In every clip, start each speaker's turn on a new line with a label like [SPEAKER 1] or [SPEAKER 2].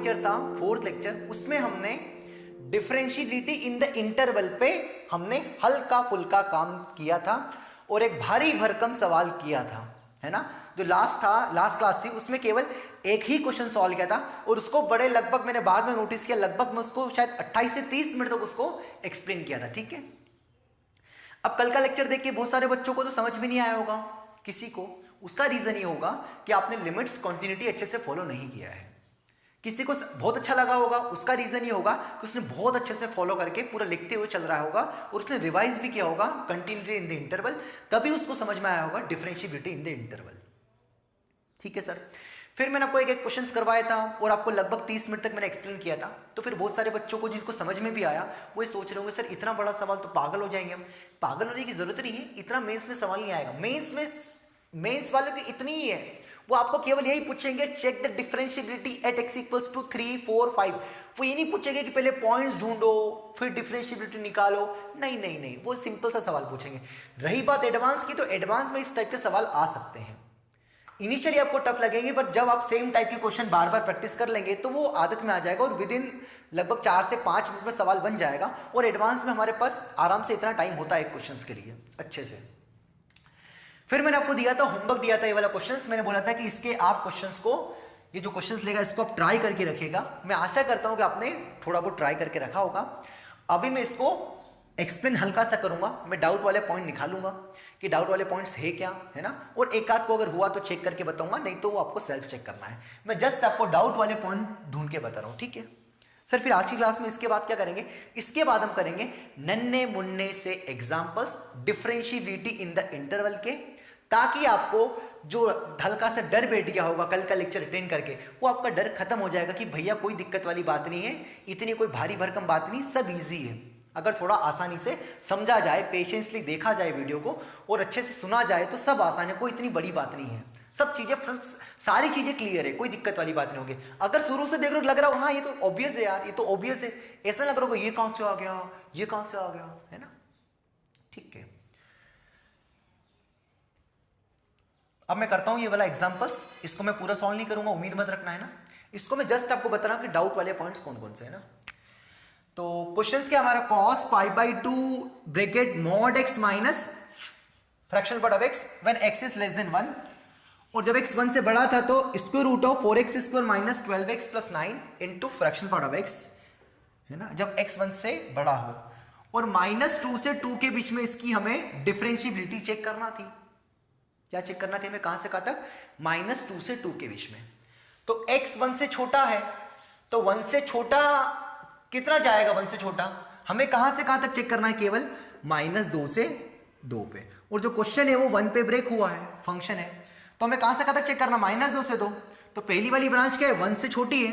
[SPEAKER 1] Lecture था, fourth lecture, उसमें हमने डिफरेंशिएबिलिटी इन द इंटरवल पे हमने हल्का फुल्का काम किया था और एक भारी भरकम सवाल किया था, है ना। जो लास्ट क्लास थी उसमें केवल एक ही क्वेश्चन सॉल्व किया था और उसको बड़े लगभग मैंने बाद में नोटिस किया, लगभग मैं उसको शायद 28 से 30 मिनट तक उसको एक्सप्लेन किया था, ठीक है। अब कल का लेक्चर देख के बहुत सारे बच्चों को तो समझ भी नहीं आया होगा, किसी को, उसका रीजन ये होगा कि आपने लिमिट्स कंटिन्यूटी अच्छे से फॉलो नहीं किया है। किसी को बहुत अच्छा लगा होगा, उसका रीजन ये होगा कि उसने बहुत अच्छे से फॉलो करके पूरा लिखते हुए चल रहा होगा और उसने रिवाइज भी किया होगा कंटिन्यूटी इन द इंटरवल, तभी उसको समझ में आया होगा डिफरेंशिएबिलिटी इन द इंटरवल, ठीक है सर। फिर मैंने आपको एक एक क्वेश्चंस करवाया था और आपको लगभग 30 मिनट तक मैंने एक्सप्लेन किया था। तो फिर बहुत सारे बच्चों को जिनको समझ में भी आया वो ये सोच रहे होंगे सर इतना बड़ा सवाल तो पागल हो जाएंगे हम। पागल होने की जरूरत नहीं है, इतना मेंस में सवाल नहीं आएगा। मेंस वालों की इतनी ही है, वो आपको केवल यही पूछेंगे check the differentiability at x equals to 3, 4, 5। वो ये नहीं पूछेंगे कि पहले पॉइंट्स ढूंढो फिर डिफरेंशिएबिलिटी निकालो, नहीं नहीं नहीं, वो सिंपल सा सवाल पूछेंगे। रही बात एडवांस की, तो एडवांस में इस टाइप के सवाल आ सकते हैं। इनिशियली आपको टफ लगेंगे, पर जब आप सेम टाइप के क्वेश्चन बार बार प्रैक्टिस कर लेंगे तो वो आदत में आ जाएगा और विद इन लगभग 4 से 5 मिनट में सवाल बन जाएगा। और एडवांस में हमारे पास आराम से इतना टाइम होता है एक क्वेश्चन के लिए अच्छे से। फिर मैंने आपको दिया था, होमवर्क दिया था ये वाला क्वेश्चंस। मैंने बोला था कि इसके आप क्वेश्चंस को, ये जो क्वेश्चंस लेगा इसको आप ट्राई करके रखिएगा। मैं आशा करता हूं कि आपने थोड़ा बहुत ट्राई करके रखा होगा। अभी मैं इसको एक्सप्लेन हल्का सा करूंगा, मैं डाउट वाले पॉइंट निकालूंगा कि डाउट वाले पॉइंट्स है क्या, है ना। और एक आध को अगर हुआ तो चेक करके बताऊंगा, नहीं तो वो आपको सेल्फ चेक करना है। मैं जस्ट आपको डाउट वाले पॉइंट ढूंढ के बता रहा हूं, ठीक है सर। फिर आज की क्लास में इसके बाद क्या करेंगे, इसके बाद हम करेंगे नन्हे मुन्ने से examples differentiability in the interval के, ताकि आपको जो हल्का सा डर बैठ गया होगा कल का लेक्चर अटेंड करके, वो आपका डर खत्म हो जाएगा कि भैया कोई दिक्कत वाली बात नहीं है, इतनी कोई भारी भरकम बात नहीं, सब इजी है। अगर थोड़ा आसानी से समझा जाए, पेशेंसली देखा जाए वीडियो को और अच्छे से सुना जाए तो सब आसान है, कोई इतनी बड़ी बात नहीं है। सब चीजें, सारी चीजें क्लियर है, कोई दिक्कत वाली बात नहीं होगी। अगर शुरू से देख रहे हो लग रहा हो हाँ ये तो ऑब्वियस है यार, ये तो ऑब्वियस है, ऐसा लग रहा हो ये कहां से आ गया, ये कहां से आ गया, है ना, ठीक है। अब मैं करता हूं ये वाला एग्जांपल्स, इसको मैं पूरा सॉल्व नहीं करूंगा, उम्मीद मत रखना, है ना। इसको मैं जस्ट आपको बता रहा हूं कि डाउट वाले पॉइंट्स कौन कौन से है ना। तो क्वेश्चंस क्या हमारा, cos π/2 bracket mod x minus fractional part of x when x is less than 1, और जब x 1 से बड़ा था तो square root of 4x² minus 12x plus 9 into fractional part of x, है ना, जब x 1 से बड़ा हो। और -2 से 2 के बीच में इसकी हमें डिफरेंशिएबिलिटी चेक करना थी। क्या चेक करना थी हमें, कहां से कहां तक, -2 से 2 के बीच में। तो x 1 से छोटा है, तो 1 से छोटा कितना जाएगा, 1 से छोटा, हमें कहां से कहां तक चेक करना है, केवल -2 से 2 पे। और जो क्वेश्चन है वो 1 पे ब्रेक हुआ है, फंक्शन है, तो हमें कहां से कहां तक चेक करना, -2 से 2। तो पहली वाली ब्रांच क्या है, 1 से छोटी है,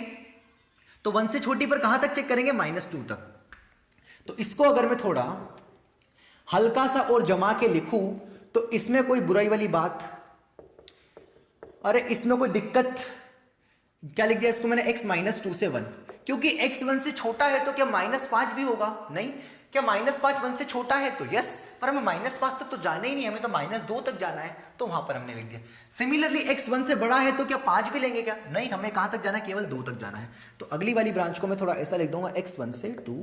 [SPEAKER 1] तो 1 से छोटी पर कहां तक चेक करेंगे, -2 तक। तो इसको अगर मैं थोड़ा हल्का सा और जमा के लिखूं तो इसमें कोई बुराई वाली बात, अरे इसमें कोई दिक्कत, क्या लिख दिया इसको मैंने, x -2 से 1, क्योंकि x 1 से छोटा है तो क्या -5 भी होगा, नहीं, क्या -5 1 से छोटा है तो यस, पर हमें -5 तक तो जाना ही नहीं, हमें तो -2 तक जाना है, तो वहां पर हमने लिख दिया। सिमिलरली x 1 से बड़ा है तो क्या 5 भी लेंगे क्या, नहीं, हमें कहां तक जाना है, केवल 2 तक जाना है। तो अगली वाली ब्रांच को मैं थोड़ा ऐसा लिख दूंगा, x 1 से 2,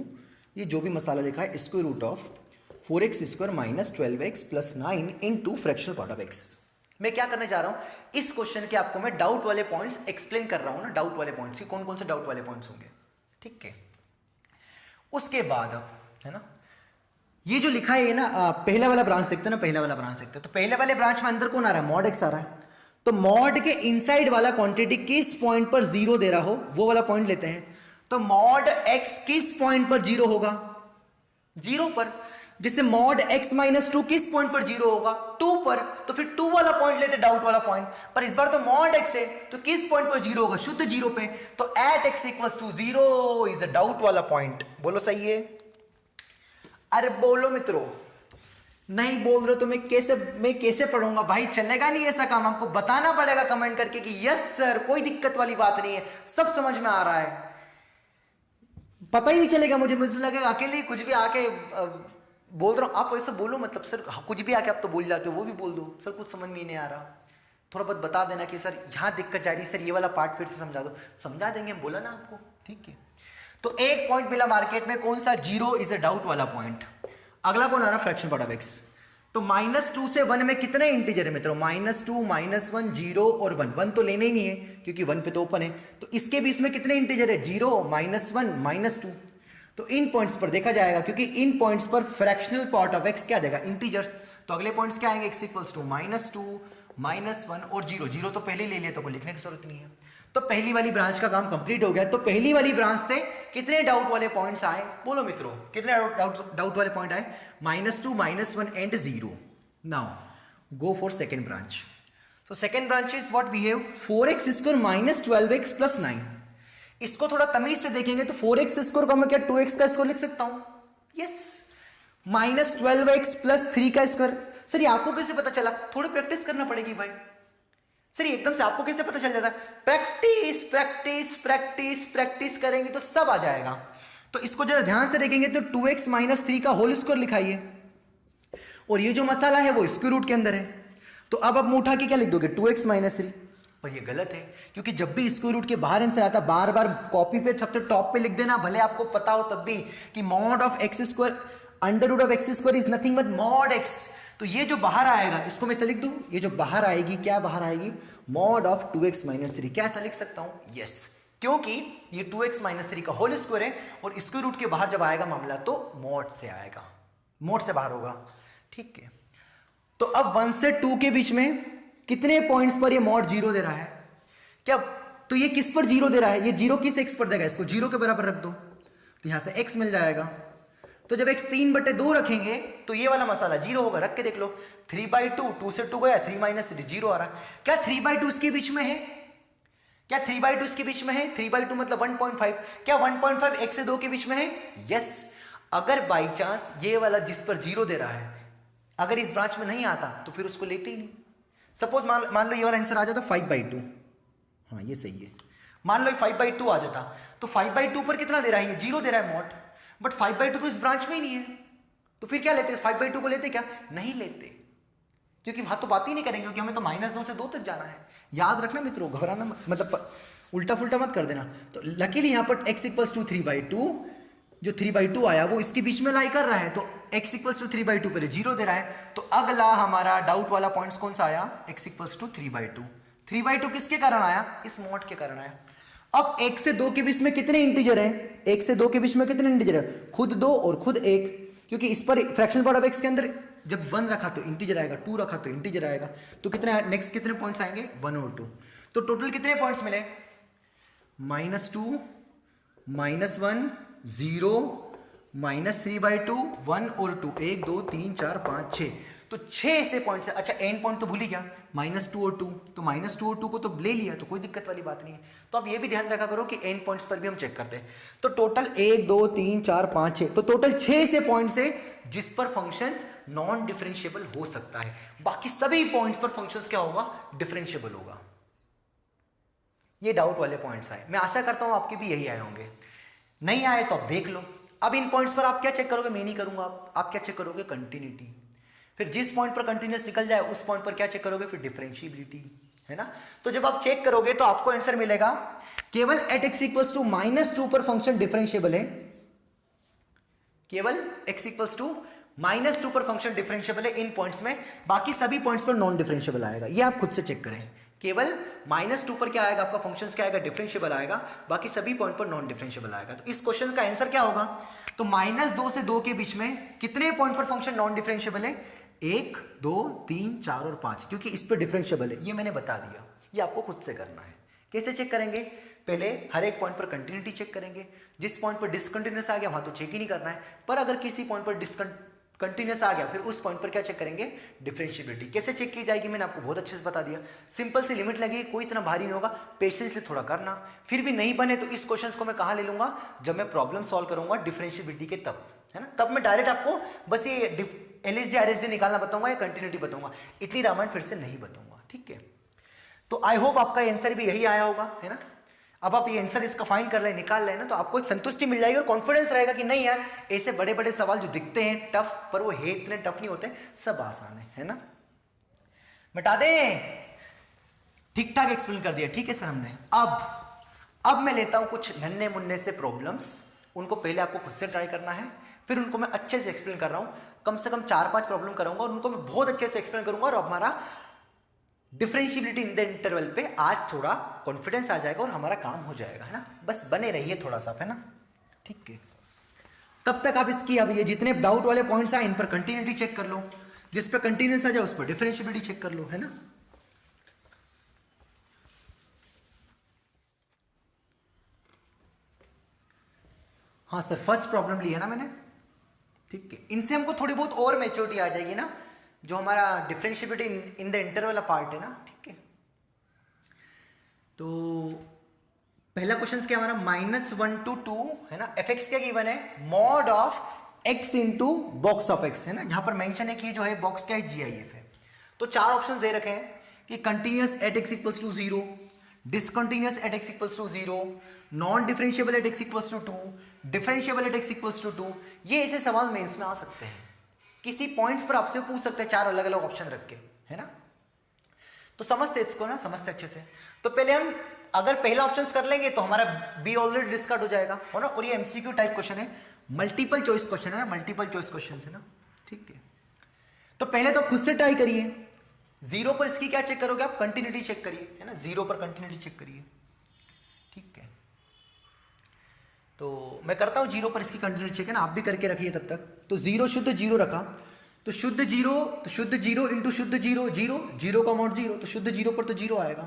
[SPEAKER 1] ये जो भी मसाला लिखा है, square root of 4x² minus 12x plus 9 into fractional part of x। मैं क्या करने जा रहा हूं, इस क्वेश्चन के आपको मैं डाउट वाले पॉइंट्स एक्सप्लेन कर रहा हूं ना, डाउट वाले पॉइंट्स की कौन कौन से डाउट वाले पॉइंट्स होंगे, ठीक है। उसके बाद है ना, ये जो लिखा है ना, पहला वाला ब्रांच देखते हैं ना, पहला वाला ब्रांच देखते हैं। तो पहले वाले ब्रांच में अंदर कौन आ रहा है, मॉड x आ रहा है। तो मॉड के इनसाइड वाला क्वांटिटी किस पॉइंट पर 0 दे रहा हो वो वाला पॉइंट लेते हैं। तो मॉड x किस पॉइंट पर 0 होगा, 0 पर। जिससे मॉड x -2 किस पॉइंट पर 0 होगा, 2 पर। तो फिर 2 वाला पॉइंट लेते, डाउट वाला पॉइंट। पर इस बार तो मॉड x है तो किस पॉइंट पर 0 होगा, शुद्ध 0 पे। तो at x equals to 0 is a doubt वाला पॉइंट। बोलो सही है, अरे बोलो मित्रों, नहीं बोल रहे तो मैं कैसे पढ़ूंगा भाई, चलेगा नहीं ऐसा काम, हमको बताना पड़ेगा कमेंट करके कि यस सर कोई दिक्कत वाली बात नहीं है, सब समझ में आ रहा है। पता ही नहीं चलेगा मुझे लगेगा अकेले कुछ भी आके बोल रहा हूं। आप ऐसा बोलो, मतलब सर कुछ भी आके आप तो बोल जाते हो, वो भी बोल दो, सर कुछ समझ में नहीं आ रहा, थोड़ा बहुत बता देना कि सर यहाँ दिक्कत जा रही है, सर ये वाला पार्ट फिर से समझा दो, समझा देंगे, बोला ना आपको, ठीक है। तो एक पॉइंट मिला मार्केट में, कौन सा, 0 इज अ डाउट वाला पॉइंट। अगला कौन आ रहा, फ्रैक्शन पार्ट ऑफ एक्स। तो -2 से 1 में कितने इंटीजर है मित्रों, -2 -1 0 और 1, 1 तो लेने ही नहीं है क्योंकि 1 पे तो ओपन है, तो इसके बीच में कितने इंटीजर है, 0 -1 -2। तो इन पॉइंट्स पर देखा जाएगा, क्योंकि इन पॉइंट्स पर फ्रैक्शनल पार्ट ऑफ एक्स क्या देगा, इंटीजर्स। तो अगले पॉइंट्स क्या आएंगे, x इक्वल्स टू -2 -1 और 0, 0 तो पहले ही ले लिया तो कोई लिखने की जरूरत नहीं है। तो पहली वाली ब्रांच का काम कंप्लीट हो गया। तो पहली वाली ब्रांच से कितने डाउट वाले पॉइंट्स आए, बोलो मित्रों, कितने डाउट वाले पॉइंट आए, -2 -1 and 0। Now go for second branch. तो second branch is what we have, 4x square -12x + 9। इसको थोड़ा तमीज से देखेंगे तो 4x स्क्वायर को मैं क्या 2x का स्क्वायर लिख सकता हूं, यस, -12x + 3 का स्क्वायर। सर ये आपको कैसे पता चला, थोड़ी प्रैक्टिस करना पड़ेगी भाई। सर एकदम से आपको कैसे पता चल जाता है, प्रैक्टिस प्रैक्टिस प्रैक्टिस प्रैक्टिस करेंगे तो सब आ जाएगा। तो इसको जरा ध्यान से देखेंगे तो 2x - 3 का होल स्क्वायर लिखाइए, और ये जो मसाला है वो स्क्वायर रूट के अंदर है। तो अब आप उठा के क्या लिख दोगे, 2x - 3। पर ये गलत है, क्योंकि जब भी स्क्वायर रूट के बाहर आंसर आता, बार बार कॉपी पे सबसे टॉप पे लिख देना, भले आपको पता हो तब भी, कि mod of x square √x square is nothing but mod x। तो ये जो बाहर आएगा इसको मैं ऐसे लिख दूं, ये जो बाहर आएगी क्या बाहर आएगी, mod of 2x - 3। क्या ऐसा लिख सकता हूं, यस, क्योंकि ये 2x - 3 का होल स्क्वायर है, और स्क्वायर रूट के बाहर जब आएगा मामला तो mod से आएगा, mod से बाहर होगा, ठीक है। तो अब 1 से 2 के बीच में कितने पॉइंट्स पर ये mod 0 दे रहा है, क्या, तो ये किस पर 0 दे रहा है, ये 0 किस x पर देगा, इसको 0 के बराबर रख दो, तो यहां से x मिल जाएगा। तो जब x 3/2 रखेंगे तो ये वाला मसाला 0 होगा, रख के देख लो, 3/2, 2 से 2 गया, 3 - 3 0 आ रहा है। क्या 3/2 इसके बीच में है, क्या 3/2 इसके बीच में है, 3/2 मतलब 1.5, क्या 1.5 x से 2 के बीच में है, यस। अगर बाई चांस ये वाला जिस पर 0 दे रहा है अगर इस ब्रांच में नहीं आता तो फिर उसको लेते ही नहीं। सपोज मान लो ये वाला आंसर आ जाता 5/2, हाँ ये सही है, मान लो 5/2 आ जाता, तो 5/2 पर कितना दे रहा है, ये 0 दे रहा है mod, बट 5/2 तो इस ब्रांच में ही नहीं है, तो फिर क्या लेते, 5/2 को लेते, क्या नहीं लेते, क्योंकि वहां तो बात ही नहीं करेंगे, क्योंकि हमें तो -2 से 2 तक जाना है। याद रखना मित्रों, घबराना मतलब उल्टा फुल्टा मत कर देना। तो लकीली यहां पर x = 3/2, जो 3/2 आया वो इसके बीच में लाई कर रहा है, तो x = 3/2 पर 0 दे रहा है। तो अगला हमारा डाउट वाला पॉइंट कौन सा आया, x = 3/2। 3/2 किसके कारण आया, इस mod के कारण आया। अब 1 से 2 के बीच में कितने इंटीजर है, 1 से 2 के बीच में कितने इंटीजर है, खुद 2 और खुद 1, क्योंकि इस पर फ्रैक्शनल पार्ट ऑफ x के अंदर जब 1 रखा तो इंटीजर आएगा, 2 रखा तो इंटीजर आएगा। तो कितने नेक्स्ट कितने पॉइंट्स आएंगे, 1 और 2। तो टोटल कितने पॉइंट्स मिले, -2 -1 0 -3/2 1 और 2, 1 2 3 4 5 6, तो 6 ऐसे पॉइंट्स है। अच्छा एंड पॉइंट तो भूल ही गया, -2 और 2, तो -2 और 2 को तो ले लिया, तो कोई दिक्कत वाली बात नहीं है। तो अब ये भी ध्यान रखा करो कि एंड पॉइंट्स पर भी हम चेक करते हैं। तो टोटल 1 2 3 4 5 6, तो टोटल 6 ऐसे पॉइंट्स है जिस पर फंक्शंस नॉन डिफरेंशिएबल हो सकता है, बाकी सभी पॉइंट्स पर फंक्शंस क्या होगा, डिफरेंशिएबल होगा। ये डाउट वाले पॉइंट्स आए, मैं आशा करता हूं आपके भी यही आए होंगे, नहीं आए तो आप देख लो। अब इन पॉइंट्स पर आप क्या चेक करोगे, मैं नहीं करूंगा, आप क्या चेक करोगे, कंटिन्यूटी। फिर जिस पॉइंट पर कंटिन्यूस निकल जाए उस पॉइंट पर क्या चेक करोगे, फिर डिफरेंशिएबिलिटी, है ना। तो जब आप चेक करोगे तो आपको आंसर मिलेगा केवल एट x = -2 पर फंक्शन डिफरेंशिएबल है, केवल x = -2 पर फंक्शन डिफरेंशिएबल है इन पॉइंट्स में, बाकी सभी पॉइंट्स पर नॉन डिफरेंशिएबल आएगा। ये आप खुद से चेक करें, केवल -2 पर क्या आएगा आपका फंक्शन क्या आएगा, डिफरेंशिएबल आएगा, बाकी सभी पॉइंट पर नॉन डिफरेंशिएबल आएगा। तो इस क्वेश्चन का आंसर क्या होगा, तो -2 से 2 के बीच में कितने पॉइंट पर फंक्शन नॉन डिफरेंशिएबल है, 1 2 3 4 और 5, क्योंकि इस पर डिफरेंशिएबल है, ये मैंने बता दिया। ये आपको खुद से करना है। कैसे चेक करेंगे, पहले हर एक पॉइंट पर कंटिन्यूटी चेक करेंगे, जिस पॉइंट पर डिसकंटिन्यूअस आ गया वहां तो चेक ही नहीं करना है, पर अगर किसी पॉइंट पर कंटिन्यूअस आ गया फिर उस पॉइंट पर क्या चेक करेंगे, डिफरेंशिएबिलिटी। कैसे चेक की जाएगी मैंने आपको बहुत अच्छे से बता दिया, सिंपल सी लिमिट लगेगी, कोई इतना भारी नहीं होगा, पेशेंसली थोड़ा करना। फिर भी नहीं बने तो इस क्वेश्चन को मैं कहाँ ले लूंगा, जब मैं प्रॉब्लम सॉल्व करूंगा डिफरेंशिएबिलिटी के तब, है ना, तब मैं डायरेक्ट आपको बस ये LHD RHD निकालना बताऊंगा या कंटिन्यूटी बताऊंगा, इतनी रामायण फिर से नहीं बताऊंगा, ठीक है। तो आई होप आपका आंसर भी यही आया होगा, है ना। अब आप ये आंसर इसका फाइंड कर ले, निकाल लेना, तो आपको एक संतुष्टि मिल जाएगी और कॉन्फिडेंस रहेगा कि नहीं यार, ऐसे बड़े बड़े सवाल जो दिखते हैं टफ, पर वो है इतने टफ नहीं होते, सब आसान है ना। बता दें ठीक ठाक एक्सप्लेन कर दिया, ठीक है सर हमने। अब मैं लेता हूं कुछ नन्हे मुन्ने से प्रॉब्लम्स, उनको पहले आपको खुद से ट्राई करना है, फिर उनको मैं अच्छे से एक्सप्लेन कर रहा हूं। कम से कम 4-5 प्रॉब्लम कराऊंगा और उनको मैं बहुत अच्छे से एक्सप्लेन करूंगा और हमारा डिफरेंशियबिलिटी इन द इंटरवल पे आज थोड़ा कॉन्फिडेंस आ जाएगा और हमारा काम हो जाएगा, है ना। बस बने रहिए थोड़ा सा, है ना, ठीक है। तब तक आप इसकी, अब ये जितने डाउट वाले पॉइंट्स आए इन पर कंटिन्यूटी चेक कर लो, जिस पर कंटिन्यूस आ जाए उस पर डिफरेंशियबिलिटी चेक कर लो, है ना। हाँ सर, फर्स्ट प्रॉब्लम ली है ना मैंने, ठीक है। इनसे हमको थोड़ी बहुत और मैच्योरिटी आ जाएगी ना, जो हमारा differentiability in the interval part है ना, ठीक है। तो पहला क्वेश्चन क्या हमारा, -1 to 2 है ना, एफ एक्स क्या गिवन है, mod of x into box of x, है ना। यहां पर मेंशन है कि जो है बॉक्स क्या है, GIF है। तो 4 ऑप्शन दे रखे हैं कि continuous at x equals to 0, discontinuous at x equals to 0, non differentiable at x equals to 2, differentiable at x equals to 2। ये ऐसे सवाल मेंस में आ सकते हैं, किसी पॉइंट्स पर आपसे पूछ सकते हैं 4 अलग अलग ऑप्शन रख के, है ना। तो समझते इसको ना, समझते अच्छे से। तो पहले हम अगर पहला ऑप्शन कर लेंगे तो हमारा बी ऑलरेडी डिस्कार्ड हो जाएगा, है ना। और ये MCQ टाइप क्वेश्चन है, मल्टीपल चॉइस क्वेश्चन है ना, मल्टीपल चॉइस क्वेश्चन है ना, ठीक है। तो पहले तो खुद से ट्राई करिए, 0 पर इसकी क्या चेक करोगे आप, कंटिन्यूटी चेक करिए, है ना, 0 पर कंटिन्यूटी चेक करिए, ठीक है। तो मैं करता हूं 0 पर इसकी कंटिन्यूटी चेक, है ना, आप भी करके रखिए तब तक। तो 0 शुद्ध 0 रखा, तो शुद्ध 0, तो शुद्ध 0 इंटू शुद्ध 0, 0, 0 का मॉड 0, तो शुद्ध 0 पर तो 0 आएगा।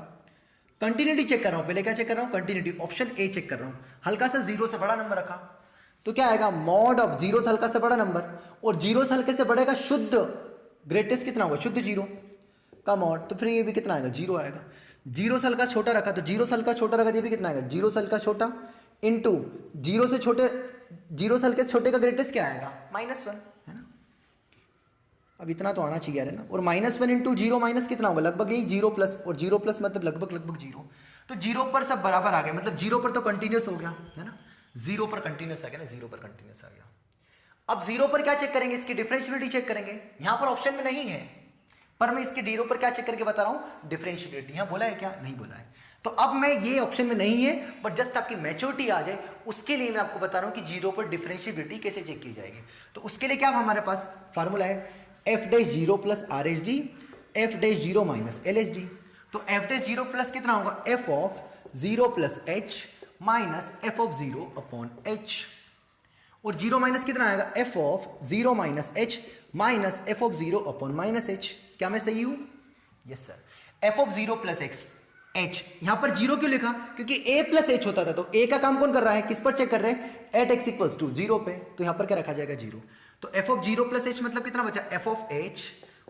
[SPEAKER 1] कंटिन्यूटी चेक कर रहा हूं, पहले क्या चेक कर रहा हूं, कंटिन्यूटी, ऑप्शन ए चेक कर रहा हूं। हल्का सा 0 से बड़ा नंबर रखा, तो क्या आएगा, मॉड ऑफ 0 से हल्का से बड़ा नंबर, और 0 से हल्के से बड़े का शुद्ध ग्रेटेस्ट कितना होगा, शुद्ध 0 का मॉड, तो फिर ये भी कितना आएगा, 0 आएगा। 0 से हल्का छोटा रखा, तो 0 से हल्का छोटा रखा, ये भी कितना आएगा, 0 से हल्का छोटा इंटू 0 से छोटे, 0 से हल्के छोटे का ग्रेटेस्ट क्या आएगा, -1, है ना। अब इतना तो आना चाहिए, है ना। और -1 इंटू 0 माइनस कितना होगा, लगभग यही 0 प्लस, और 0 प्लस मतलब लगभग 0। तो 0 पर सब बराबर आ गए, मतलब 0 पर तो कंटिन्यूस हो गया, है ना, 0 पर कंटिन्यूस आ गया ना, 0 पर कंटिन्यूस आ गया। अब 0 पर क्या चेक करेंगे, इसकी डिफरेंशियबिलिटी चेक करेंगे। यहां पर ऑप्शन में नहीं है, पर मैं इसके 0 पर क्या चेक करके बता रहा हूं, डिफरेंशियबिलिटी। यहां बोला है क्या, नहीं बोला है। तो अब मैं, ये ऑप्शन में नहीं है, बट जस्ट आपकी मैच्योरिटी आ जाए उसके लिए मैं आपको बता रहा हूं कि 0 पर डिफरेंशियबिलिटी कैसे चेक की जाएगी। तो उसके लिए क्या हमारे पास फार्मूला है, f'0 plus RHD, f'0 minus LHD। तो f'0 प्लस कितना होगा, f of 0 plus h minus f of 0 upon h, और 0 माइनस कितना आएगा, f of 0 minus h minus f of 0 upon minus h। क्या मैं सही हूं, yes sir. f of 0 plus x, h, यहां पर 0 क्यों लिखा, क्योंकि a प्लस h होता था, तो a का काम कौन कर रहा है, किस पर चेक कर रहे हैं, एट x इक्वल्स टू 0 पे, तो यहां पर क्या रखा जाएगा, 0। तो f ऑफ 0 प्लस h मतलब कितना बचा, f of h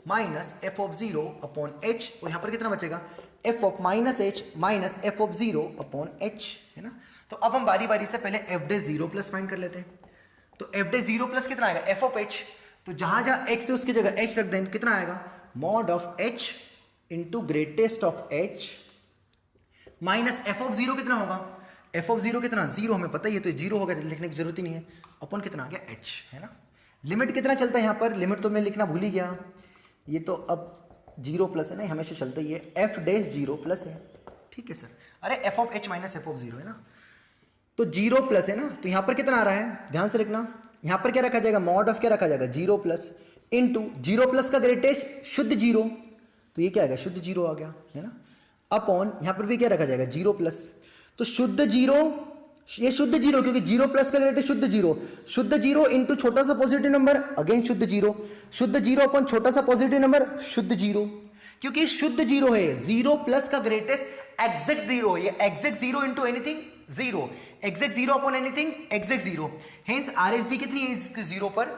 [SPEAKER 1] minus f of 0 upon h, और यहां पर कितना बचेगा, f of minus h minus f of 0 upon h, है ना। तो अब हम बारी बारी से पहले f'0 प्लस फाइंड कर लेते हैं। तो f'0 प्लस कितना आएगा, f ऑफ h, तो जहां जहां x है उसकी जगह h रख दें, कितना आएगा, mod of h into greatest of h minus f of 0 कितना होगा, f ऑफ 0 कितना, 0 हमें पता ही है, तो 0 होगा, लिखने की जरूरत ही नहीं है, अपन कितना आ गया, h, है ना। लिमिट कितना चलता है यहाँ पर, लिमिट तो मैं लिखना भूल ही गया, ये तो अब 0 प्लस है ना, हमेशा चलता ही है, f'0 प्लस है, ठीक है सर। अरे f of h minus f of 0 है ना, तो 0 प्लस है ना, तो यहाँ पर कितना आ रहा है, ध्यान से लिखना, यहाँ पर क्या रखा जाएगा, मॉड ऑफ क्या रखा जाएगा, 0 प्लस इंटू 0 प्लस का ग्रेटेस्ट शुद्ध 0, तो ये क्या आएगा, शुद्ध 0 आ गया, है ना, अपॉन यहाँ पर भी क्या रखा जाएगा, 0 प्लस, तो शुद्ध 0, ये शुद्ध 0 क्योंकि 0 प्लस का ग्रेटेस्ट शुद्ध 0, शुद्ध 0 इंटू छोटा सा पॉजिटिव नंबर, अगेन शुद्ध 0, शुद्ध 0 अपॉन छोटा सा पॉजिटिव नंबर, शुद्ध 0, क्योंकि शुद्ध 0 है, 0 प्लस का ग्रेटेस्ट एग्जैक्ट 0 है, ये exact 0 into anything 0, exact 0 upon anything exact 0, hence RHD कितनी है इसके 0 पर,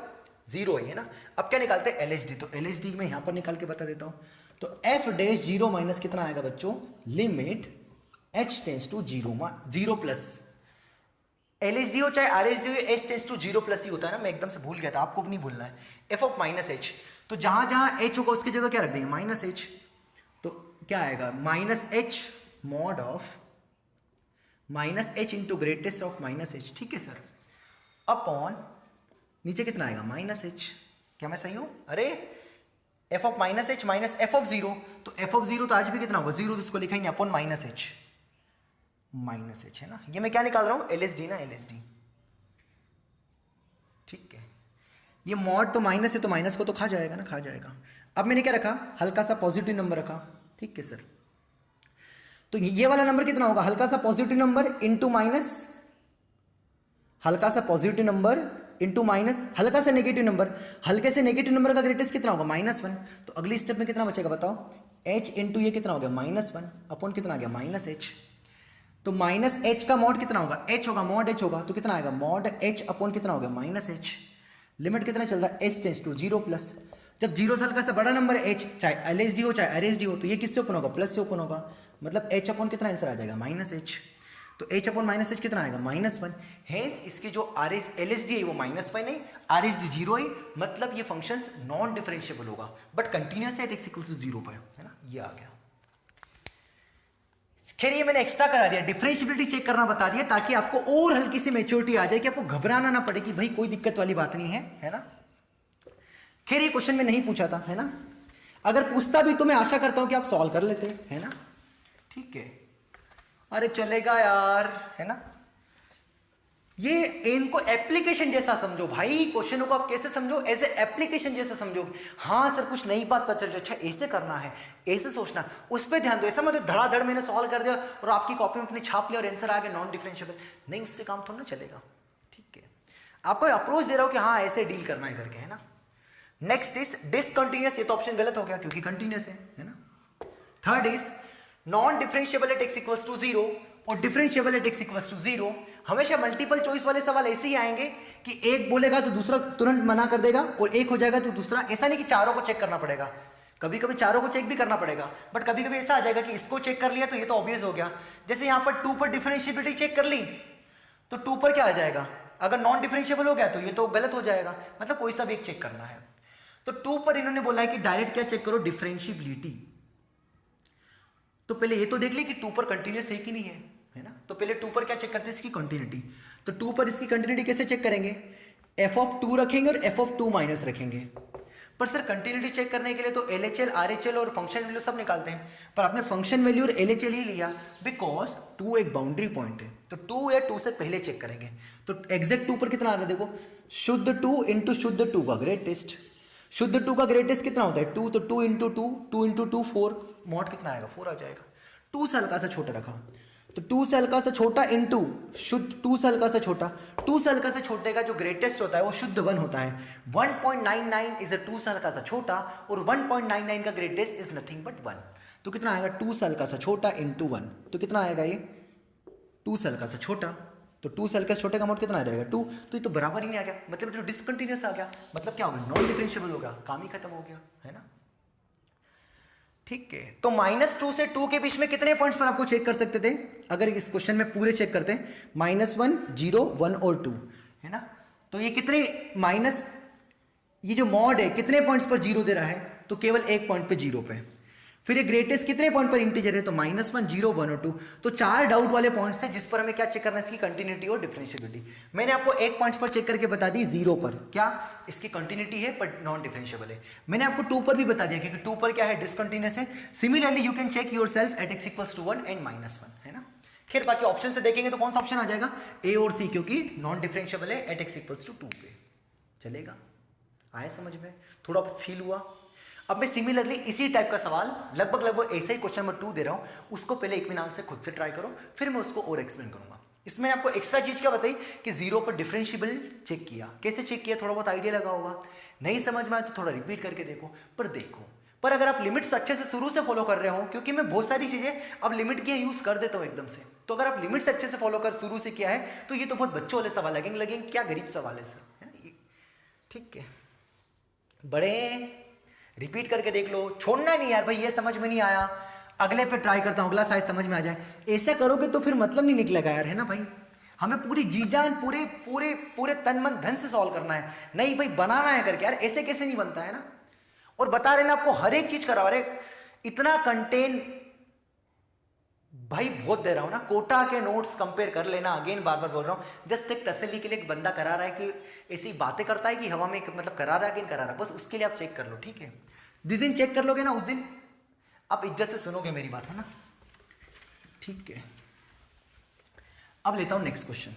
[SPEAKER 1] 0 है ना। अब क्या निकालते हैं, LHD, तो LHD मैं यहां पर निकाल के बता देता हूं। तो f'0 माइनस कितना आएगा बच्चों, limit h tends to 0 plus, LHD हो चाहे RHD हो, h टेंस टू 0 प्लस ही होता है ना, मैं एकदम से भूल गया था, आपको भी नहीं भूलना है। f ऑफ माइनस h, तो जहां जहां h होगा उसकी जगह क्या रख देंगे, माइनस h, तो क्या आएगा, minus h mod of minus h into greatest of minus h, ठीक है सर, अपॉन नीचे कितना आएगा, माइनस h। क्या मैं सही हूं, अरे F of minus H minus F of zero, तो एफ ऑफ जीरो तो आज भी कितना होगा जीरो, तो इसको लिखा ही नहीं अपॉन माइनस एच है ना। ये मैं क्या निकाल रहा हूं एल एस डी ना, एल एस डी, ठीक है। ये मॉड तो माइनस है तो माइनस को तो खा जाएगा ना, खा जाएगा। अब मैंने क्या रखा, हल्का सा पॉजिटिव नंबर रखा, ठीक है सर। तो ये वाला नंबर कितना होगा, हल्का सा पॉजिटिव नंबर इंटू माइनस, हल्का सा पॉजिटिव नंबर इंटू माइनस हल्का सा नेगेटिव नंबर, हल्के से नेगेटिव नंबर का ग्रेटेस्ट कितना होगा -1। तो अगली स्टेप में कितना बचेगा बताओ, h इंटू ये कितना हो गया -1 अपॉन कितना आ गया -h। तो -h का मॉड कितना होगा, h होगा, मॉड h होगा, तो कितना आएगा मॉड h अपॉन कितना हो गया -h। लिमिट कितना चल रहा है, h टेंस टू 0 प्लस। जब 0 से हल्का सा बड़ा नंबर है h, चाहे LHD हो चाहे RHD हो, तो ये किससे ओपन होगा, प्लस से ओपन होगा, मतलब h अपॉन कितना आंसर आ जाएगा -h। तो h अपॉन -h कितना आएगा -1। हेंस इसकी जो LHD है वो -1 है, RHD 0 है, मतलब ये फंक्शंस नॉन डिफरेंशिएबल होगा, बट कंटिन्यूअस है, x इक्वल्स टू 0 पर, है ना, ये आ गया। खैर ये मैंने एक्स्ट्रा करा दिया, डिफरेंशिएबिलिटी चेक करना बता दिया, ताकि आपको और हल्की सी मेच्योरिटी आ जाए कि आपको घबराना ना पड़े कि भाई कोई दिक्कत वाली बात नहीं है ना। खैर ये क्वेश्चन में नहीं पूछा था, है ना, अगर पूछता भी तो मैं आशा करता हूं कि आप सॉल्व कर लेते, है ना, ठीक है। अरे चलेगा यार, है ना। ये इनको एप्लीकेशन जैसा समझो भाई, क्वेश्चनों को आप कैसे समझो, एज ए एप्लीकेशन जैसा समझो। हाँ सर कुछ नई बात पता चल रही, अच्छा ऐसे करना है, ऐसे सोचना, उस पर ध्यान दो। ऐसा मतलब धड़ाधड़ मैंने सॉल्व कर दिया और आपकी कॉपी में अपने छाप लिया और आंसर आ गया नॉन डिफरेंशिएबल, नहीं, उससे काम थोड़ा ना चलेगा, ठीक है। आपको अप्रोच दे रहा हूं कि हाँ ऐसे डील करना है करके, है ना। नेक्स्ट इज डिसकंटिन्यूअस, ये तो ऑप्शन गलत हो गया क्योंकि कंटिन्यूअस है ना। Third is non differentiable at x equals to 0 और differentiable at x equals to 0। हमेशा मल्टीपल चॉइस वाले सवाल ऐसे ही आएंगे कि एक बोलेगा तो दूसरा तुरंत मना कर देगा और एक हो जाएगा तो दूसरा, ऐसा नहीं कि चारों को चेक करना पड़ेगा, कभी कभी चारों को चेक भी करना पड़ेगा, बट कभी कभी ऐसा आ जाएगा कि इसको चेक कर लिया तो ये तो ऑब्वियस हो गया। जैसे यहां पर 2 पर डिफरेंशिएबिलिटी चेक कर ली तो 2 पर क्या आ जाएगा, अगर नॉन डिफरेंशिएबल हो गया तो ये तो गलत हो जाएगा, मतलब कोई सा भी एक चेक करना है। तो 2 पर इन्होंने बोला है कि डायरेक्ट क्या चेक करो, डिफरेंशिएबिलिटी। तो पहले ये तो देख ले कि 2 पर कंटिन्यूअस है कि नहीं है ना। तो पहले 2 पर क्या चेक करते हैं, इसकी कंटिन्यूटी। तो 2 पर इसकी कंटिन्यूटी कैसे चेक करेंगे, f(2) रखेंगे और f(2) रखेंगे। पर सर कंटिन्यूटी चेक करने के लिए तो LHL, RHL और फंक्शन वैल्यू सब निकालते हैं, पर आपने फंक्शन वैल्यू और LHL ही लिया बिकॉज 2 एक बाउंड्री पॉइंट है, तो 2 या 2 से पहले चेक करेंगे। तो एग्जैक्ट 2 पर कितना आ रहा है देखो, शुद्ध 2 इंटू शुद्ध 2 का ग्रेटेस्ट, शुद्ध 2 का ग्रेटेस्ट कितना होता है 2, तो 2 इंटू 2, 2 इंटू 2 4, मॉड कितना आएगा 4 आ जाएगा। 2 से हल्का सा छोटा रखा, तो 2 से हल्का सा छोटा इंटू शुद्ध 2 से हल्का सा छोटा, 2 से हल्का सा छोटे का जो ग्रेटेस्ट होता है वो शुद्ध 1 होता है। 1.99 इज अ 2 से हल्का सा छोटा और 1.99 का ग्रेटेस्ट इज नथिंग बट 1। तो कितना आएगा 2 से हल्का सा छोटा इंटू 1, तो कितना आएगा ये 2 से हल्का सा छोटा, तो 2 से हल्का सा छोटे का मोड कितना आ जाएगा 2, तो ये तो बराबर ही नहीं आ गया, मतलब जो डिसकंटिन्यूअस आ गया, मतलब क्या हो गया नॉन डिफरेंशिएबल हो गया, काम ही खत्म हो गया, है ना, ठीक है। तो -2 से 2 के बीच में कितने पॉइंट्स पर आपको चेक कर सकते थे, अगर इस क्वेश्चन में पूरे चेक करते हैं -1, 0, 1 और 2, है ना। तो ये कितने माइनस, ये जो मॉड है कितने पॉइंट्स पर 0 दे रहा है, तो केवल एक पॉइंट पे 0 पे। फिर ये ग्रेटेस्ट कितने पॉइंट पर इंटीजर है, तो -1, 0, 1 और 2। तो 4 डाउट वाले पॉइंट्स थे जिस पर हमें क्या चेक करना है, इसकी कंटिन्यूटी और डिफरेंशिएबिलिटी। मैंने आपको एक पॉइंट पर चेक करके बता दी 0 पर, क्या इसकी कंटिन्यूटी है बट नॉन डिफरेंशिएबल है। मैंने आपको 2 पर भी बता दिया क्योंकि 2 पर क्या है डिसकंटिन्यूअस है। Similarly you can check yourself at x equals to 1 and -1, है ना। खैर बाकी ऑप्शन से देखेंगे तो कौन सा ऑप्शन आ जाएगा, ए और सी, क्योंकि नॉन डिफरेंशिएबल है एट x इक्वल्स टू 2 पे। चलेगा, आए समझ में, थोड़ा फील हुआ। अब मैं सिमिलरली इसी टाइप का सवाल लगभग ऐसे ही क्वेश्चन नंबर 2 दे रहा हूं, उसको पहले इत्मीनान से खुद से ट्राई करो, फिर मैं उसको और एक्सप्लेन करूंगा। इसमें आपको एक्स्ट्रा चीज क्या बताई कि 0 पर डिफरेंशिएबल चेक किया, कैसे चेक किया थोड़ा बहुत आइडिया लगा होगा, नहीं समझ में आया तो थोड़ा रिपीट करके देखो, पर अगर आप लिमिट्स अच्छे से शुरू से फॉलो कर रहे हो, क्योंकि मैं बहुत सारी चीजें अब लिमिट की यूज कर देता हूं एकदम से, तो अगर आप लिमिट्स अच्छे से फॉलो कर शुरू से किया है तो ये तो बहुत बच्चों वाले सवाल लगेंगे क्या गरीब सवाल है सर, है ना, ठीक है। बड़े रिपीट करके देख लो, छोड़ना नहीं यार भाई, ये समझ में नहीं आया अगले पे ट्राई करता हूं, अगला शायद समझ में आ जाए। ऐसा करोगे तो फिर मतलब नहीं निकलेगा यार, है ना भाई। हमें पूरी जी जान पूरे पूरे पूरे तन मन धन से सॉल्व करना है, नहीं भाई बनाना है करके यार, ऐसे कैसे नहीं बनता है ना। और बता रहे ना आपको हर एक चीज करा, अरे इतना कंटेंट भाई बहुत दे रहा हूं ना, कोटा के नोट्स कंपेयर कर लेना, अगेन बार बार बोल रहा हूं, जस्ट एक तसल्ली के लिए एक बंदा करा रहा है कि ऐसी बातें करता है कि हवा में मतलब करा रहा है कि नहीं करा रहा, बस उसके लिए आप चेक कर लो, ठीक है। जिस दिन चेक कर लोगे ना उस दिन आप इज्जत से सुनोगे मेरी बात, है ना, ठीक है। अब लेता हूं नेक्स्ट क्वेश्चन।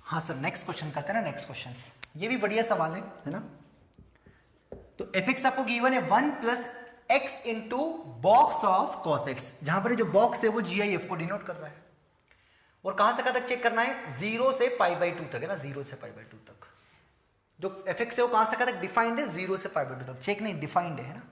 [SPEAKER 1] हाँ सर, नेक्स्ट क्वेश्चन करते हैं ना, नेक्स्ट क्वेश्चन। ये भी बढ़िया सवाल है ना। तो एफ एक्स आपको गिवन है 1 plus x into box of cos x, जहां पर जो बॉक्स है वो जी आई एफ को डिनोट कर रहा है। और कहां से कहां तक चेक करना है, 0 से π/2 तक, है ना, 0 से π/2 तक। जो एफ एक्स है वो कहां से कहां तक डिफाइंड है, 0 से π/2 तक, चेक नहीं डिफाइंड है ना।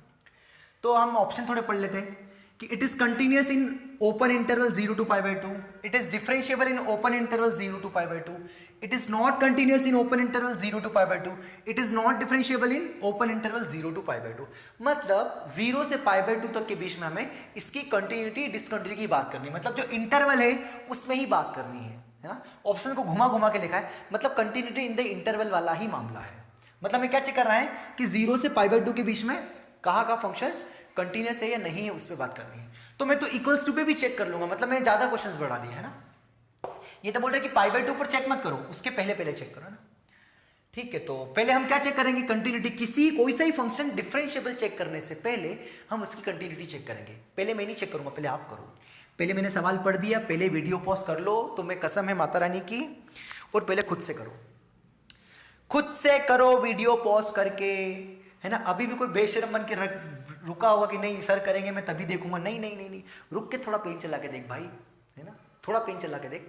[SPEAKER 1] तो हम ऑप्शन थोड़े पढ़ लेते हैं कि it is continuous in open interval 0 to π/2, it is differentiable in open interval 0 to π/2, it is not continuous in open interval 0 to π/2, it is not differentiable in open interval 0 to π/2। मतलब 0 से π/2 तक के बीच में हमें इसकी कंटिन्यूटी डिसकंटिन्यूटी की बात करनी है, मतलब जो इंटरवल है उसमें ही बात करनी है ना। ऑप्शन को घुमा घुमा के लिखा है, मतलब कंटिन्यूटी इन द इंटरवल वाला ही मामला है। मतलब हमें क्या चेक कर रहा है कि 0 से π/2 के बीच में कहाँ का फंक्शंस कंटिन्यूअस है या नहीं है, उस पर बात करनी है। तो मैं तो इक्वल्स टू पे भी चेक कर लूंगा, मतलब मैं ज्यादा क्वेश्चंस बढ़ा दिए, है ना। ये तो बोल रहे कि π/2 पर चेक मत करो, उसके पहले पहले चेक करो ना, ठीक है। तो पहले हम क्या चेक करेंगे, कंटिन्यूटी। किसी कोई सा ही फंक्शन डिफरेंशिएबल चेक करने से पहले हम उसकी कंटिन्यूटी चेक करेंगे। पहले मैं नहीं चेक करूंगा, पहले आप करो। पहले मैंने सवाल पढ़ दिया, पहले वीडियो पॉज कर लो, तुम्हें कसम है माता रानी की, और पहले खुद से करो, खुद से करो वीडियो पॉज करके, है ना। अभी भी कोई बेशरम बन के रुका होगा कि नहीं सर करेंगे मैं तभी देखूंगा, नहीं नहीं नहीं नहीं, रुक के थोड़ा पेन चला के देख भाई, है ना, थोड़ा पेन चला के देख,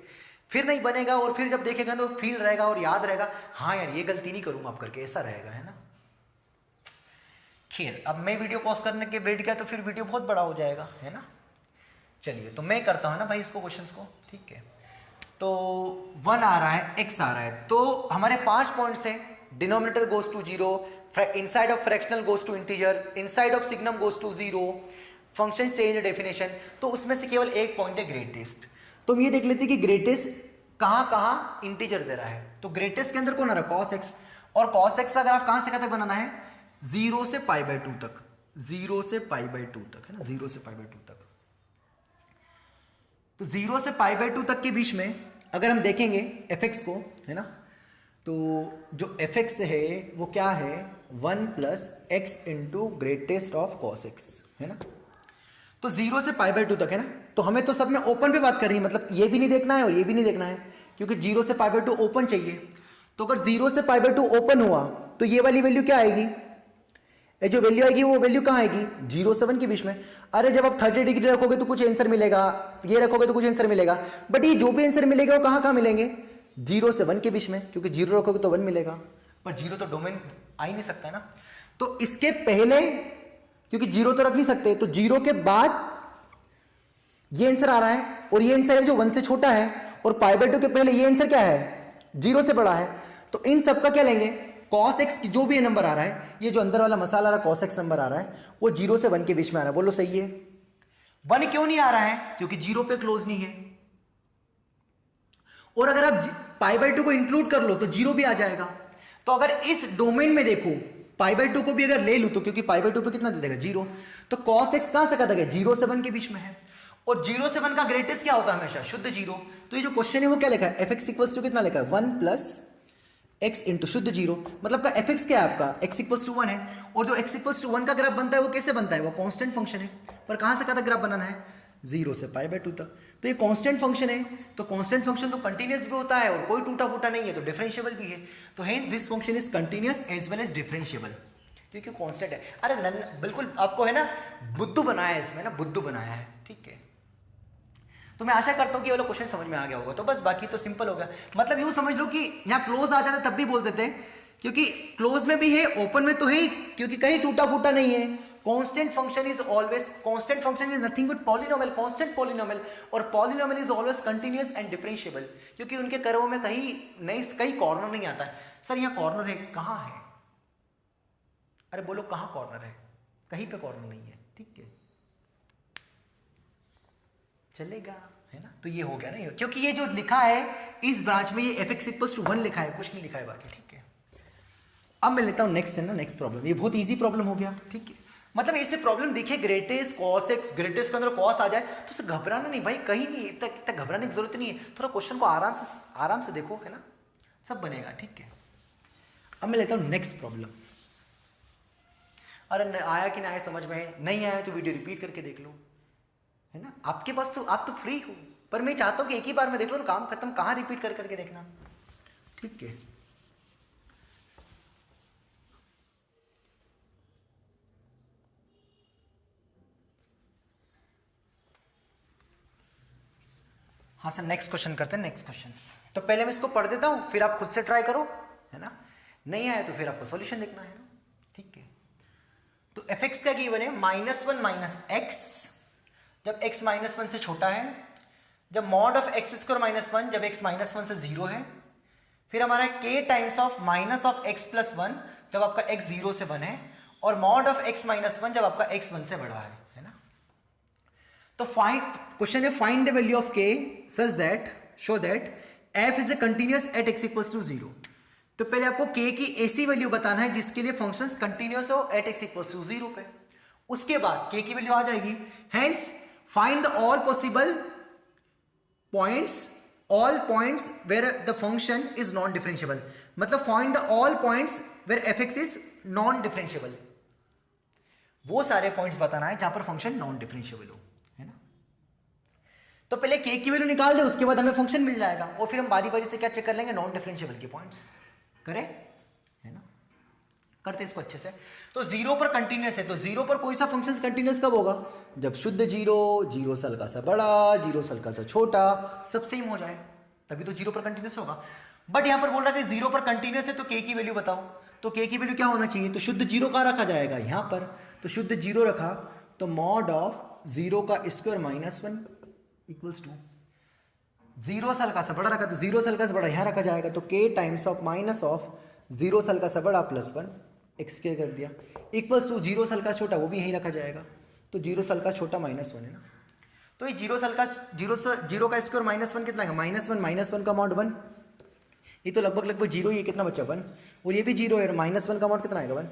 [SPEAKER 1] फिर नहीं बनेगा। और फिर जब देखेगा तो फील रहेगा और याद रहेगा, हाँ यार ये गलती नहीं करूंगा आप करके, ऐसा रहेगा, है ना। खैर अब मैं वीडियो पॉज करने के बैठ गया तो फिर वीडियो बहुत बड़ा हो जाएगा, है ना। चलिए तो मैं करता हूं ना भाई इसको, क्वेश्चंस को, ठीक है। तो 1 आ रहा है, x आ रहा है, तो हमारे 5 पॉइंट्स थे। Denominator goes to 0, inside of fractional goes to integer, inside of signum goes to 0, function change definition। तो उसमें से केवल एक पॉइंट है ग्रेटेस्ट। तो हम ये देख लेते हैं कि ग्रेटेस्ट कहां कहां इंटीजर दे रहा है। तो ग्रेटेस्ट के अंदर कौन आ रहा है, cos x, और cos x का ग्राफ कहां से कहां तक बनाना है, 0 से π/2 तक, 0 से π/2 तक, है ना, 0 से π/2 तक। तो 0 से π/2 तक के बीच में अगर हम देखेंगे fx को, है ना, तो जो fx है वो क्या है, 1 plus x into greatest of cos x, है ना। तो 0 से π/2 तक, है ना। तो हमें तो सब में ओपन पे बात कर रही है, मतलब ये भी नहीं देखना है और ये भी नहीं देखना है, क्योंकि 0 से π/2 ओपन चाहिए। तो अगर 0 से π/2 ओपन हुआ तो ये वाली वैल्यू क्या आएगी, ये जो वैल्यू आएगी वो वैल्यू कहाँ आएगी, 0 से 1 के बीच में। अरे जब आप 30 डिग्री रखोगे तो कुछ आंसर मिलेगा, ये रखोगे तो कुछ आंसर मिलेगा, बट ये जो भी आंसर मिलेगा वो कहाँ कहाँ मिलेंगे, 0 से 1 के बीच में, क्योंकि 0 रखोगे तो 1 मिलेगा, पर 0 तो डोमेन आ ही नहीं सकता ना। तो इसके पहले, क्योंकि 0 तो रख नहीं सकते, तो 0 के बाद ये आंसर आ रहा है, और ये आंसर है जो 1 से छोटा है, और π/2 के पहले ये आंसर क्या है, 0 से बड़ा है। तो इन सब का क्या लेंगे, cos x की जो भी नंबर आ रहा है, ये जो अंदर वाला मसाला आ रहा है cos x नंबर आ रहा है, वो 0 से 1 के बीच में आ रहा है। बोलो सही है। 1 क्यों नहीं आ रहा है, क्योंकि 0 पे क्लोज नहीं है। और अगर आप π/2 को इंक्लूड कर लो तो 0 भी आ जाएगा। तो अगर इस डोमेन में देखो π/2 को भी अगर ले लूं तो, क्योंकि π/2 पे कितना दे देगा, 0, तो cos x कहां से कहा गया, 0 से 1 के बीच में है, और 0 से 1 का ग्रेटेस्ट क्या होता है, हमेशा शुद्ध 0। तो ये जो क्वेश्चन है वो क्या लिखा है, fx इक्वल्स टू कितना लिखा है, 1 प्लस x इंटू शुद्ध 0, मतलब का fx क्या है आपका, x इक्वल्स टू 1 है। और जो x इक्वल्स टू 1 का ग्राफ बनता है वो कैसे बनता है, वो कांस्टेंट फंक्शन है, पर कहां से कहां तक ग्राफ बनाना है, 0 से π/2 तक। तो ये कांस्टेंट फंक्शन है, तो कांस्टेंट फंक्शन तो कंटीन्यूअस भी होता है और कोई टूटा फूटा नहीं है, तो डिफरेंशिएबल भी है। तो hence this function is continuous as well as differentiable, क्योंकि कांस्टेंट है। अरे बिल्कुल आपको है ना बुद्धू बनाया है इसमें ना, बुद्धू बनाया है, ठीक है। तो मैं आशा करता हूं कि ये वाला क्वेश्चन समझ में आ गया होगा। तो बस बाकी तो सिंपल हो गया, मतलब यूं समझ लो कि यहाँ क्लोज आ जाता तब भी बोल देते हैं, क्योंकि क्लोज में भी है ओपन में तो है, क्योंकि कहीं टूटा फूटा नहीं है। Constant function is always, constant function is nothing but polynomial, constant polynomial, और polynomial is always continuous and differentiable, क्योंकि उनके कर्वों में कहीं कॉर्नर नहीं आता है। सर यहाँ कॉर्नर है, कहाँ है, अरे बोलो कहाँ कॉर्नर है, कहीं पे कॉर्नर नहीं है, ठीक है, चलेगा, है ना। तो ये हो गया ना, क्योंकि ये जो लिखा है इस ब्रांच में ये fx इक्वल्स टू 1 लिखा है, कुछ नहीं लिखा है बाकी, ठीक है। अब मैं लेता हूं नेक्स्ट है ना, नेक्स्ट प्रॉब्लम। ये बहुत इजी प्रॉब्लम हो गया, ठीक है। मतलब इससे प्रॉब्लम दिखे ग्रेटेस्ट cos x, ग्रेटेस्ट के अंदर cos आ जाए तो उससे घबराना नहीं भाई, कहीं नहीं, इतना घबराने की जरूरत नहीं है। थोड़ा क्वेश्चन को आराम से देखो, है ना, सब बनेगा, ठीक है। अब मैं लेता हूँ नेक्स्ट प्रॉब्लम। अरे आया कि नहीं आया समझ में, नहीं आया तो वीडियो रिपीट करके देख लो, है ना। आपके पास तो, आप तो फ्री हो, पर मैं चाहता हूँ कि एक ही बार में देख लो, काम खत्म, कहाँ रिपीट कर करके देखना, ठीक है। हाँ सर, नेक्स्ट क्वेश्चन करते हैं, नेक्स्ट क्वेश्चन। तो पहले मैं इसको पढ़ देता हूँ, फिर आप खुद से ट्राई करो, है ना। नहीं आया तो फिर आपको सॉल्यूशन देखना है ना, ठीक है। तो एफ एक्स का गिवन है -1 माइनस एक्स, जब x -1 से छोटा है, जब मॉड ऑफ एक्स स्क्वायर -1 जब x -1 से 0 है, फिर हमारा k times of minus of x plus 1 जब आपका x 0 से 1 है, और मॉड ऑफ x -1 जब आपका x 1 से बड़ा है ना। तो फाइंड, क्वेश्चन है find the value of k such that show that f is a continuous at x equals to 0। तो पहले आपको k की ऐसी वैल्यू बताना है जिसके लिए फंक्शंस कंटिन्यूअस हो एट x इक्वल्स टू 0 पे, उसके बाद k की वैल्यू आ जाएगी। Hence find the all possible points, all points where the function is non differentiable, मतलब find the all points where f(x) is non differentiable, वो सारे पॉइंट्स बताना है जहां पर फंक्शन नॉन डिफरेंशिएबल हो, है ना। तो पहले k की वैल्यू निकाल दे, उसके बाद हमें फंक्शन मिल जाएगा, और फिर हम बारी बारी से क्या चेक कर लेंगे, नॉन डिफरेंशिएबल के पॉइंट्स करें, है ना। करते इसको अच्छे से। तो 0 पर कंटिन्यूअस है, तो 0 पर कोई सा फंक्शन कंटिन्यूअस कब होगा, जब शुद्ध 0, 0 से हल्का सा बड़ा, 0 से हल्का सा छोटा, सब सेम हो जाए, तभी तो 0 पर कंटिन्यूअस होगा। बट यहां पर बोल रहा है 0 पर कंटिन्यूअस है, तो k की वैल्यू बताओ। तो k की वैल्यू क्या होना चाहिए, तो शुद्ध 0 कहाँ रखा जाएगा, यहां पर। तो शुद्ध 0 रखा, तो मॉड ऑफ 0 का स्क्वायर -1 इक्वल्स टू 0 से हल्का सा बड़ा रखा, तो 0 से हल्का सा बड़ा यहां रखा जाएगा, तो k times of minus of 0 से हल्का सा बड़ा प्लस 1 एक्स के कर दिया, इक्वल्स टू 0 से हल्का छोटा, वो भी यहीं रखा जाएगा, तो 0 से हल्का छोटा -1 है ना। तो ये 0 से हल्का 0 का स्क्वायर -1 कितना है, -1 का मॉड 1, ये तो लगभग 0, ये कितना बचा 1, और ये भी 0 है, -1 का मॉड कितना आएगा 1।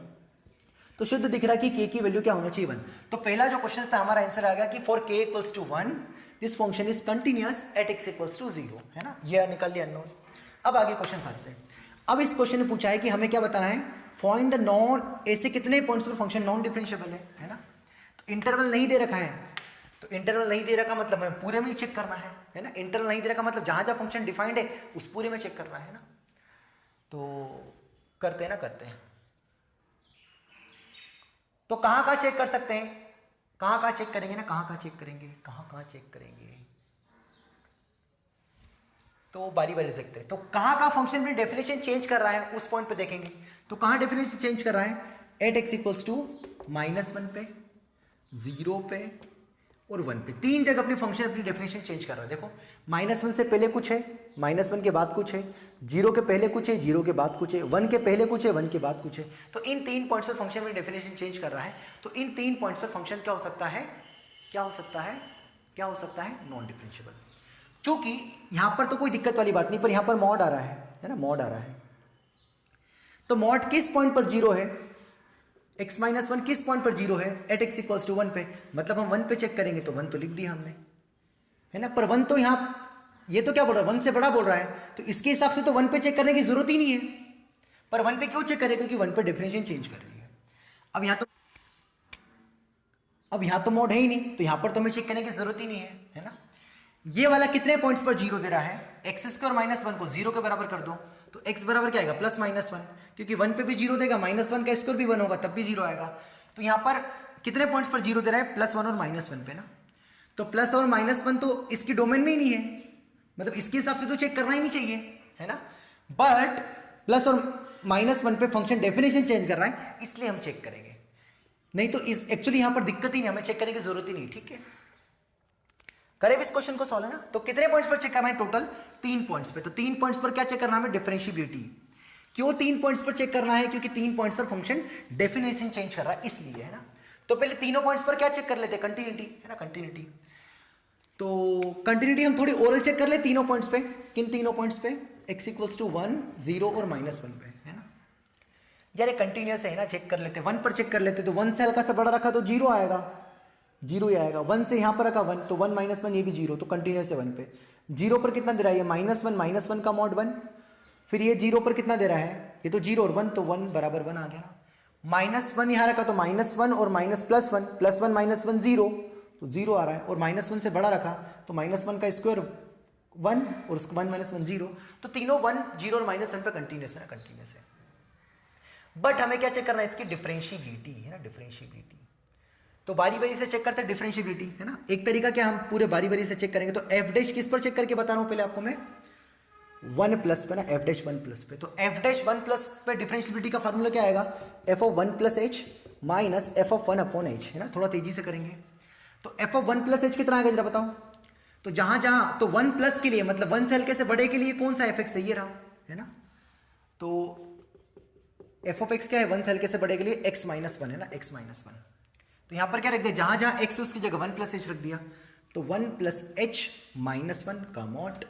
[SPEAKER 1] तो शुद्ध दिख रहा है कि k की वैल्यू क्या होना चाहिए 1। तो पहला जो क्वेश्चन था हमारा आंसर आ गया कि for k equals to 1 this function is continuous at x equals to 0, है ना, ये निकल लिया अननोन। अब आगे क्वेश्चन आते हैं। अब इस क्वेश्चन में पूछा है कि हमें क्या बताना है, फाइंड द नॉन, ऐसे कितने पॉइंट्स पर फंक्शन नॉन डिफरेंशिएबल है ना। तो इंटरवल नहीं दे रखा है, तो इंटरवल नहीं दे रखा मतलब हमें पूरे में चेक करना है ना। इंटरवल नहीं दे रखा मतलब जहां जहां फंक्शन डिफाइंड है उस पूरे में चेक करना है ना। तो करते हैं ना, करते हैं। तो कहां चेक कर सकते हैं, कहां चेक करेंगे ना, कहां चेक करेंगे, कहां चेक करेंगे, तो बारी बारी से देखते हैं। तो कहां फंक्शन में डेफिनेशन चेंज कर रहा है उस पॉइंट पे देखेंगे। तो कहां डेफिनेशन चेंज कर रहा है, एट x इक्वल्स टू -1 पे, 0 पे और 1 पे, 3 जगह अपनी फंक्शन अपनी डेफिनेशन चेंज कर रहा है। देखो -1 से पहले कुछ है, -1 के बाद कुछ है, 0 के पहले कुछ है, 0 के बाद कुछ है, 1 के पहले कुछ है, 1 के बाद कुछ है। तो इन 3 पॉइंट्स पर फंक्शन में डेफिनेशन चेंज कर रहा है। तो इन 3 पॉइंट्स पर फंक्शन क्या हो सकता है, क्या हो सकता है, क्या हो सकता है, नॉन डिफरेंशिएबल। क्योंकि यहां पर तो कोई दिक्कत वाली बात नहीं, पर यहां पर मॉड आ रहा है ना, मॉड आ रहा है। तो मॉड किस पॉइंट पर 0 है, x -1 किस पॉइंट पर 0 है, एट x इक्वल्स टू 1 पे, मतलब हम 1 पे चेक करेंगे तो 1 तो लिख दिया हमने, है ना। पर 1 तो यहां, ये तो क्या बोल रहा है, 1 से बड़ा बोल रहा है, तो इसके हिसाब से तो 1 पे चेक करने की जरूरत ही नहीं है। पर 1 पे क्यों चेक करें, क्योंकि 1 पे डेफिनेशन चेंज कर रही है। अब यहां तो मॉड है ही नहीं, तो यहां पर तो हमें चेक करने की जरूरत ही नहीं है ना। ये वाला कितने पॉइंट्स पर 0 दे रहा है, x स्क्वायर -1 को 0 के बराबर कर दो, तो x बराबर क्या आएगा, +-1, क्योंकि 1 पे भी 0 देगा, -1 का स्क्वायर भी 1 होगा तब भी 0 आएगा। तो यहाँ पर कितने पॉइंट्स पर 0 दे रहा है, +1 और -1 पे ना। तो प्लस और -1 तो इसकी डोमेन में ही नहीं है, मतलब इसके हिसाब से तो चेक करना ही नहीं चाहिए, है ना। बट प्लस और -1 पे फंक्शन डेफिनेशन चेंज कर रहा है, इसलिए हम चेक करेंगे। नहीं तो इस एक्चुअली यहां पर दिक्कत ही नहीं, हमें चेक करने की जरूरत ही नहीं, ठीक है। करें इस क्वेश्चन को सॉल्व, है ना। तो कितने पॉइंट्स पर चेक करना है, टोटल 3 पॉइंट्स पे। तो 3 पॉइंट्स पर क्या चेक करना है, डिफरेंशिएबिलिटी। क्यों 3 पॉइंट्स पर चेक करना है, क्योंकि 3 पॉइंट्स पर फंक्शन डेफिनेशन चेंज कर रहा है, इसलिए, है ना। तो पहले तीनों पॉइंट्स पर क्या चेक कर लेते हैं, कंटिन्यूटी, है ना, कंटिन्यूटी। तो कंटिन्यूटी हम थोड़ी ओरल चेक कर ले तीनों पॉइंट्स पे। किन तीनों पॉइंट्स पे, x इक्वल्स टू 1, 0 और -1 पे, है ना। यार ये कंटिन्यूअस है ना, चेक कर लेते, 1 पर चेक कर लेते। तो 1 से हल्का सा बड़ा रखा तो 0 आएगा, 0 ही आएगा। 1 से यहां पर रखा 1, तो 1 -1 ये भी 0, तो कंटिन्यूअस है 1 पे। 0 पर कितना दे रहा है, -1 -1 का मॉड 1, फिर ये 0 पर कितना दे रहा है, ये तो 0 और 1, तो 1 बराबर 1 आ गया ना। -1 यहाँ रखा तो -1 और माइनस +1, +1 -1 0, तो 0 आ रहा है। और -1 से बड़ा रखा तो -1 का स्क्वायर 1 और उसको 1 -1 0, तो तीनों 1 0 और -1 पे कंटिन्यूस है, कंटिन्यूस है। बट हमें क्या चेक करना है, इसकी डिफरेंशिएबिलिटी है ना, डिफरेंशिएबिलिटी। तो बारी बारी से चेक करते हैं डिफरेंशिएबिलिटी, है ना। एक तरीका क्या, हम पूरे बारी बारी से चेक करेंगे। तो एफ डैश किस पर चेक करके बता रहा हूं पहले आपको मैं, 1 प्लस पे ना, एफ डैश 1 प्लस पे। तो एफ डैश 1 प्लस पे डिफरेंशिएबिलिटी का फार्मूला क्या आएगा, F of 1 plus H minus F of 1 upon H, है ना। थोड़ा तेजी से करेंगे। तो एफ ऑफ 1 प्लस एच कितना आएगा जरा बताओ। तो जहां जहां तो 1 प्लस के लिए मतलब 1 से हल्के से बड़े के लिए कौन सा एफ एक्स है, ये रहा, है ना। तो एफ ऑफ एक्स क्या है, 1 से हल्के से बड़े के लिए x माइनस 1 है ना, x माइनस 1। तो यहां पर क्या रख दिया, जहां जहां x है उसकी जगह 1 प्लस एच रख दिया। तो 1 प्लस एच माइनस 1 का मॉड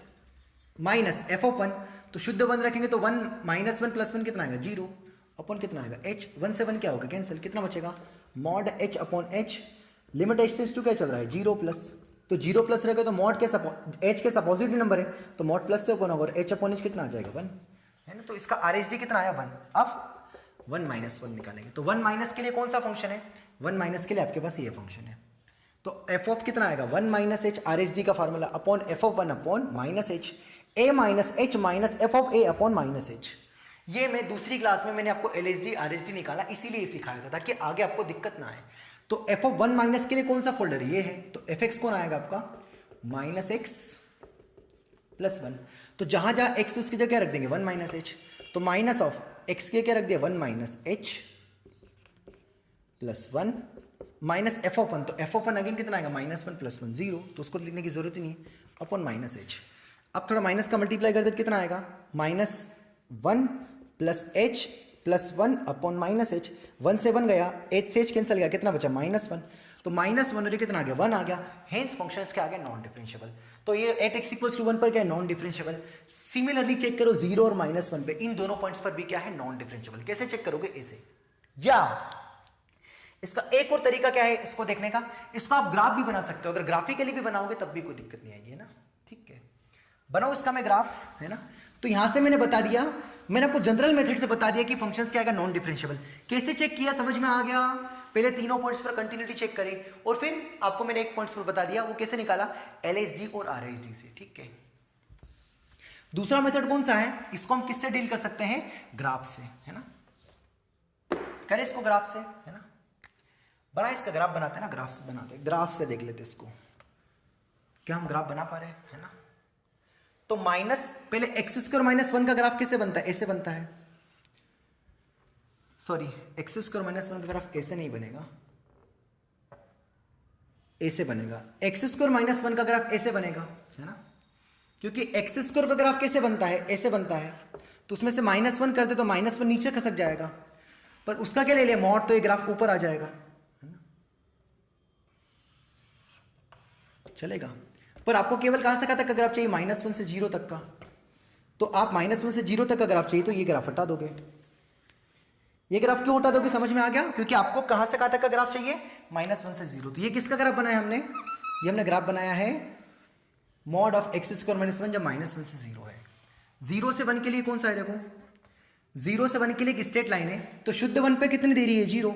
[SPEAKER 1] माइनस एफ ऑफ 1, तो शुद्ध 1 रखेंगे तो 1 माइनस 1 प्लस 1 कितना आएगा 0, अपॉन कितना आएगा h, 1 से 1 क्या होगा कैंसिल, कितना बचेगा mod h upon h, limit h से 2 क्या चल रहा है 0 प्लस, तो 0 प्लस रहेगा तो मॉड के h के पॉजिटिव नंबर है तो मॉड प्लस से अपॉन होगा और h अपॉन h कितना आ जाएगा 1, है ना। तो इसका RHD कितना आया 1। अब 1 माइनस 1 निकालेंगे। तो 1 माइनस के लिए कौन सा फंक्शन है, 1 माइनस के लिए आपके पास ये फंक्शन है। तो एफ ऑफ कितना आएगा 1 माइनस एच, RHD का formula upon F of 1 upon minus H, A minus H minus F of A upon minus H. ये मैं दूसरी क्लास में मैंने आपको LHD RHD निकाला इसीलिए सिखाया था ताकि आगे आपको दिक्कत ना आए। तो एफ ऑफ 1 माइनस के लिए कौन सा फोल्डर ये है, तो एफ एक्स कौन आएगा आपका माइनस एक्स प्लस 1। तो जहां जहां एक्स उसकी जगह क्या रख देंगे 1 माइनस एच, तो माइनस ऑफ एक्स के क्या रख दिया 1 minus H plus 1 minus F of 1, तो एफ ऑफ 1 अगेन कितना आएगा -1 प्लस 1 0, तो उसको लिखने की जरूरत ही नहीं अपॉन माइनस एच। अब थोड़ा माइनस का मल्टीप्लाई कर देते कितना आएगा -1 plus H plus 1 upon minus H, 1 से 1 गया, एच से एच कैंसिल गया, कितना बचा -1, तो -1 और ये कितना आ गया 1 आ गया, हेंस फंक्शंस क्या आ गया नॉन डिफरेंशिएबल। तो ये एट एक्स इक्वल्स टू 1 पर क्या है नॉन डिफरेंशिएबल। सिमिलरली चेक करो 0 और -1 पे, इन दोनों पॉइंट्स पर भी क्या है नॉन डिफरेंशिएबल। कैसे चेक करोगे ऐसे, या इसका एक और तरीका क्या है इसको देखने का, इसको आप ग्राफ भी बना सकते हो, अगर ग्राफिकली भी बनाओगे तब भी कोई दिक्कत नहीं आएगी, है ना। ठीक है, बनाओ इसका मैं ग्राफ, है ना। तो यहां से मैंने बता दिया, मैंने आपको जनरल मेथड से बता दिया कि फंक्शंस क्या है नॉन डिफरेंशिएबल। कैसे चेक किया समझ में आ गया, पहले तीनों पॉइंट्स पर कंटिन्यूटी चेक करी और फिर आपको मैंने एक पॉइंट्स पर बता दिया वो कैसे निकाला LHD और RHD से। ठीक है, दूसरा मेथड कौन सा है, इसको हम किससे डील कर सकते हैं ग्राफ से, है ना। करें इसको ग्राफ से, है ना, बना इसका ग्राफ बनाते हैं ना, ग्राफ से बनाते हैं, ग्राफ से देख लेते इसको, क्या हम ग्राफ बना पा रहे हैं, है ना। तो माइनस पहले एक्स स्क्वायर माइनस 1 का ग्राफ कैसे बनता है, ऐसे बनता है, सॉरी एक्स स्क्वायर माइनस 1 का ग्राफ ऐसे नहीं बनेगा, ऐसे बनेगा। एक्स स्क्वायर माइनस 1 का ग्राफ ऐसे बनेगा, है ना, क्योंकि एक्स स्क्वायर का ग्राफ कैसे बनता है ऐसे बनता है, तो उसमें से -1 कर दे तो -1 नीचे खसक जाएगा, पर उसका क्या ले लिया मॉड, तो ये ग्राफ ऊपर आ जाएगा, है ना, चलेगा। पर आपको केवल कहां से कहां तक का ग्राफ चाहिए -1 से 0 तक का, तो आप -1 से 0 तक का ग्राफ चाहिए तो ये ग्राफ हटा दोगे। ये ग्राफ क्यों हटा दोगे समझ में आ गया, क्योंकि आपको कहां से कहां तक का ग्राफ चाहिए -1 से 0। तो ये किसका ग्राफ बनाया हमने, ये हमने ग्राफ बनाया है mod of x square minus 1 जब -1 से 0 है। 0 से 1 के लिए कौन सा है, देखो 0 से 1 के लिए एक स्ट्रेट लाइन है, तो शुद्ध 1 पे कितनी दे रही है 0,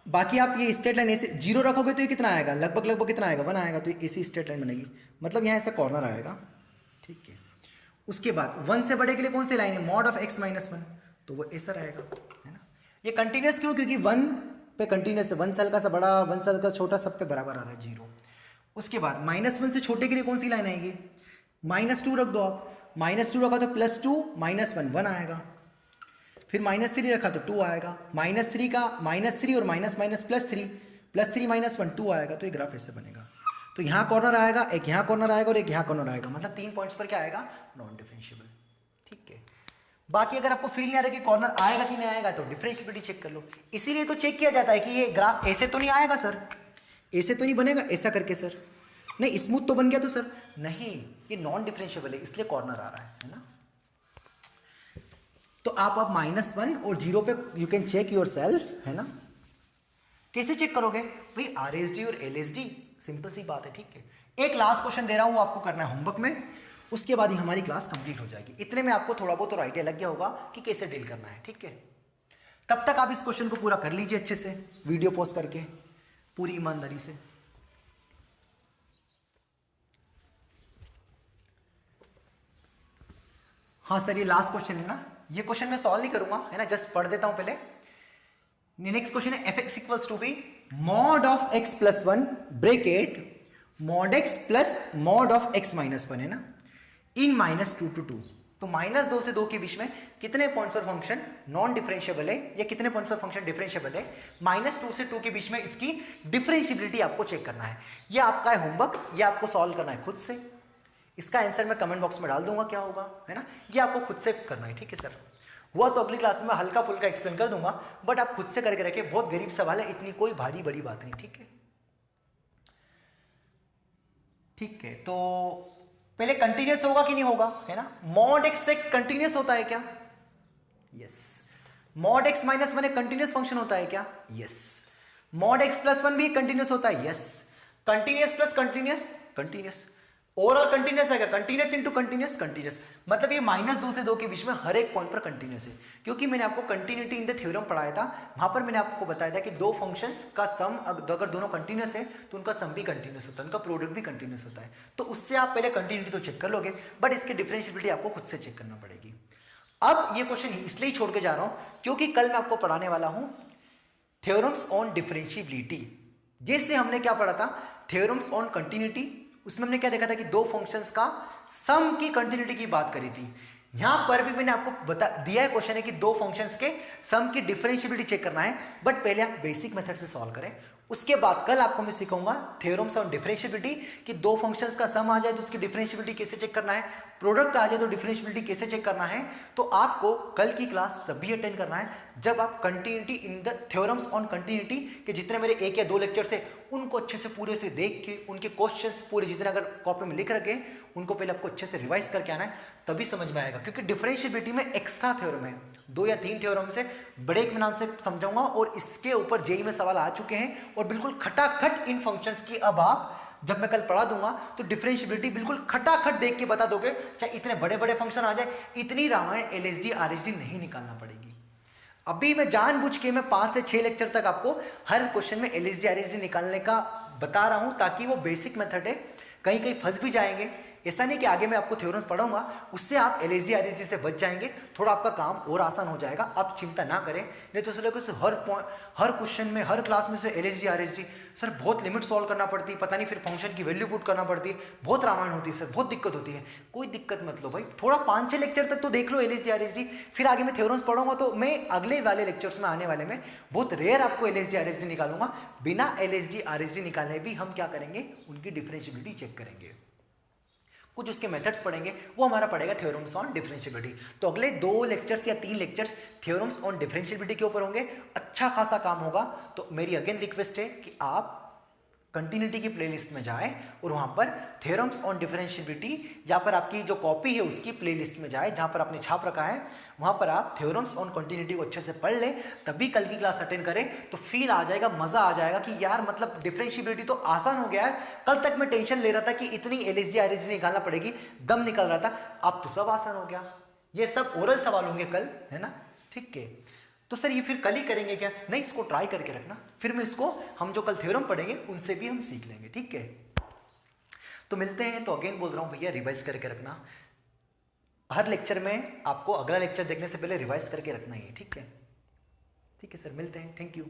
[SPEAKER 1] बाकी आप ये स्ट्रेट लाइन ऐसे 0 रखोगे तो ये कितना आएगा लगभग लगभग कितना आएगा 1 आएगा, तो ऐसी स्ट्रेट लाइन बनेगी, मतलब यहाँ ऐसा कॉर्नर आएगा। ठीक है, उसके बाद 1 से बड़े के लिए कौन सी लाइन है मॉड ऑफ x माइनस 1, तो वो ऐसा रहेगा, है ना। ये कंटिन्यूस क्यों, क्योंकि 1 पे कंटिन्यूस है, 1 से हल्का सा बड़ा 1 से हल्का छोटा सब पे बराबर आ रहा है 0। उसके बाद -1 से छोटे के लिए कौन सी लाइन आएगी -2 रख दो आप, -2 रखा तो +2 -1 1 आएगा, फिर -3 रखा तो 2 आएगा, -3 का -3 और माइनस +3 -1 2 आएगा, तो ये ग्राफ ऐसे बनेगा। तो यहाँ कॉर्नर आएगा, एक यहाँ कॉर्नर आएगा और एक यहाँ कॉर्नर आएगा, मतलब 3 पॉइंट्स पर क्या आएगा नॉन डिफरेंशिएबल। ठीक है, बाकी अगर आपको फील नहीं आ रहा कि कॉर्नर आएगा कि नहीं आएगा तो डिफरेंशिएबिलिटी चेक कर लो। इसीलिए तो चेक किया जाता है कि ये ग्राफ ऐसे तो नहीं आएगा सर, ऐसे तो नहीं बनेगा ऐसा करके सर, नहीं स्मूथ तो बन गया तो सर नहीं, ये नॉन डिफरेंशिएबल है इसलिए कॉर्नर आ रहा है ना। तो आप अब -1 और 0 पे you can check yourself, है ना। कैसे चेक करोगे भाई RHD और LHD, सिंपल सी बात है। ठीक है, एक लास्ट क्वेश्चन दे रहा हूं वो आपको करना है होमवर्क में, उसके बाद ही हमारी क्लास कंप्लीट हो जाएगी। इतने में आपको थोड़ा बहुत और आइडिया लग गया होगा कि कैसे डील करना है, ठीक है। तब तक आप इस क्वेश्चन को पूरा कर लीजिए अच्छे से, वीडियो पॉज करके पूरी ईमानदारी से। हाँ सर, ये लास्ट क्वेश्चन है ना, ये क्वेश्चन मैं सॉल्व नहीं करूंगा, है ना, जस्ट पढ़ देता हूं पहले। नेक्स्ट क्वेश्चन है fx equals to be mod of x plus 1 bracket mod x plus mod of x minus 1, है ना, इन -2 to 2। तो -2 से 2 के बीच में कितने पॉइंट पर फंक्शन नॉन डिफरेंशिएबल है या कितने पॉइंट पर फंक्शन डिफरेंशिएबल है, -2 से 2 के बीच में इसकी डिफरेंशिएबिलिटी आपको चेक करना है। ये आपका है होमवर्क, ये आपको सॉल्व करना है खुद से। इसका आंसर मैं कमेंट बॉक्स में डाल दूंगा क्या होगा, है ना, ये आपको खुद से करना है, ठीक है सर। हुआ तो अगली क्लास में हल्का फुल्का एक्सप्लेन कर दूंगा, बट आप खुद से करके रखिए, बहुत गरीब सवाल है, इतनी कोई भारी बड़ी बात नहीं, ठीक है। ठीक है, तो पहले कंटिन्यूस होगा कि नहीं होगा, है ना, मॉड एक्स से कंटिन्यूस होता है क्या, यस। मॉड एक्स माइनस 1 एक कंटिन्यूस फंक्शन होता है क्या, यस। मॉड एक्स प्लस 1 भी कंटिन्यूस होता है, yes. Continuous plus continuous continuous, overall continuous है क्या, कंटिन्यूस इनटू कंटिन्यूस कंटिन्यूस, मतलब ये -2 से 2 के बीच में हर एक पॉइंट पर कंटिन्यूस है। क्योंकि मैंने आपको कंटिन्यूटी इन द थ्योरम पढ़ाया था, वहां पर मैंने आपको बताया था कि दो फंक्शंस का सम अगर दोनों कंटिन्यूस है तो उनका सम भी कंटिन्यूस होता है, उनका प्रोडक्ट भी कंटिन्यूस होता है। तो उससे आप पहले कंटिन्यूटी तो चेक कर लोगे, बट इसकी डिफरेंशिएबिलिटी आपको खुद से चेक करना पड़ेगी। अब ये क्वेश्चन इसलिए छोड़ के जा रहा हूं क्योंकि कल मैं आपको पढ़ाने वाला हूं थ्योरम्स ऑन डिफरेंशिएबिलिटी। जैसे हमने क्या पढ़ा था, थ्योरम्स ऑन कंटिन्यूटी, उसमें हमने क्या देखा था कि दो फंक्शंस का सम की कंटिन्यूटी की बात करी थी। यहां पर भी मैंने आपको बता दिया है, क्वेश्चन है कि दो फंक्शंस के सम की डिफरेंशिएबिलिटी चेक करना है, बट पहले आप बेसिक मेथड से सॉल्व करें। उसके बाद कल आपको मैं सिखाऊंगा थ्योरम्स ऑन डिफरेंशिएबिलिटी कि दो फंक्शंस का सम आ जाए तो उसकी डिफरेंशिएबिलिटी कैसे चेक करना है, प्रोडक्ट आ जाए तो डिफरेंशिएबिलिटी कैसे चेक करना है। तो आपको कल की क्लास तभी अटेंड करना है जब आप continuity in the theorems on continuity के जितने मेरे 1 या 2 लेक्चर्स है उनको अच्छे से पूरे से देख के उनके क्वेश्चंस पूरे जितने अगर कॉपी में लिख रखे उनको पहले आपको अच्छे से रिवाइज करके आना है, तभी समझ में आएगा। क्योंकि डिफरेंशिएबिलिटी में एक्स्ट्रा थ्योरम है, 2 या 3 थ्योरम से बड़े इत्मीनान से समझाऊंगा, और इसके ऊपर जेईई में सवाल आ चुके हैं और बिल्कुल खटाखट इन फंक्शंस की अब आप जब मैं कल पढ़ा दूंगा तो डिफरेंशिएबिलिटी बिल्कुल खटाखट देख के बता दोगे, चाहे इतने बड़े बड़े फंक्शन आ जाए, इतनी रामायण एलएसडी आरएसडी नहीं निकालना पड़ेगी। अभी मैं जानबूझ के मैं 5 से 6 लेक्चर तक आपको हर क्वेश्चन में एलएसडी आरएसडी निकालने का बता रहा हूं, ताकि वो बेसिक मेथड है, कहीं कहीं फंस भी जाएंगे। ऐसा नहीं कि आगे मैं आपको थ्योरम्स पढ़ाऊंगा उससे आप एलएसडी आरएसडी से बच जाएंगे, थोड़ा आपका काम और आसान हो जाएगा, आप चिंता ना करें। नहीं तो सिलेबस हर क्वेश्चन में हर क्लास में से एलएसडी आरएसडी, सर बहुत लिमिट सॉल्व करना पड़ती है, पता नहीं फिर फंक्शन की वैल्यू पुट करना पड़ती है, बहुत रामायण होती है सर, बहुत दिक्कत होती है। कोई दिक्कत मत लो भाई, थोड़ा 5-6 लेक्चर तक तो देख लो एलएसडी आरएसडी, फिर आगे मैं थ्योरम्स पढ़ाऊंगा तो मैं अगले वाले लेक्चर्स में आने वाले में बहुत रेयर आपको एलएसडी आरएसडी निकालूंगा। बिना एलएसडी आरएसडी निकालने भी हम क्या करेंगे, उनकी डिफरेंशिएबिलिटी चेक करेंगे, कुछ उसके मेथड्स पढ़ेंगे, वो हमारा पड़ेगा थ्योरम्स ऑन डिफरेंशिएबिलिटी। तो अगले 2 लेक्चर्स या 3 लेक्चर्स थ्योरम्स ऑन डिफरेंशिएबिलिटी के ऊपर होंगे, अच्छा खासा काम होगा। तो मेरी अगेन रिक्वेस्ट है कि आप कंटिन्यूटी की प्लेलिस्ट में जाएं और वहां पर थ्योरम्स ऑन डिफरेंशिएबिलिटी या पर आपकी जो कॉपी है उसकी प्लेलिस्ट में जाएं, जहां पर आपने छाप रखा है वहां पर आप थ्योरम्स ऑन कंटिन्यूटी को अच्छे से पढ़ लें, तभी कल की क्लास अटेंड करें तो फील आ जाएगा, मजा आ जाएगा कि यार मतलब डिफरेंशिएबिलिटी तो आसान हो गया है। कल तक मैं टेंशन ले रहा था कि इतनी एलएसडी आरएसडी निकालना पड़ेगी, दम निकल रहा था, अब तो सब आसान हो गया। ये सब ओरल सवाल होंगे कल, है ना, ठीक है। तो सर ये फिर कल ही करेंगे क्या, नहीं, इसको ट्राई करके रखना, फिर मैं इसको हम जो कल थ्योरम पढ़ेंगे उनसे भी हम सीख लेंगे, ठीक है। तो मिलते हैं, तो अगेन बोल रहा हूं भैया रिवाइज करके रखना, हर लेक्चर में आपको अगला लेक्चर देखने से पहले रिवाइज करके रखना ही है, ठीक है। ठीक है सर, मिलते हैं, थैंक यू।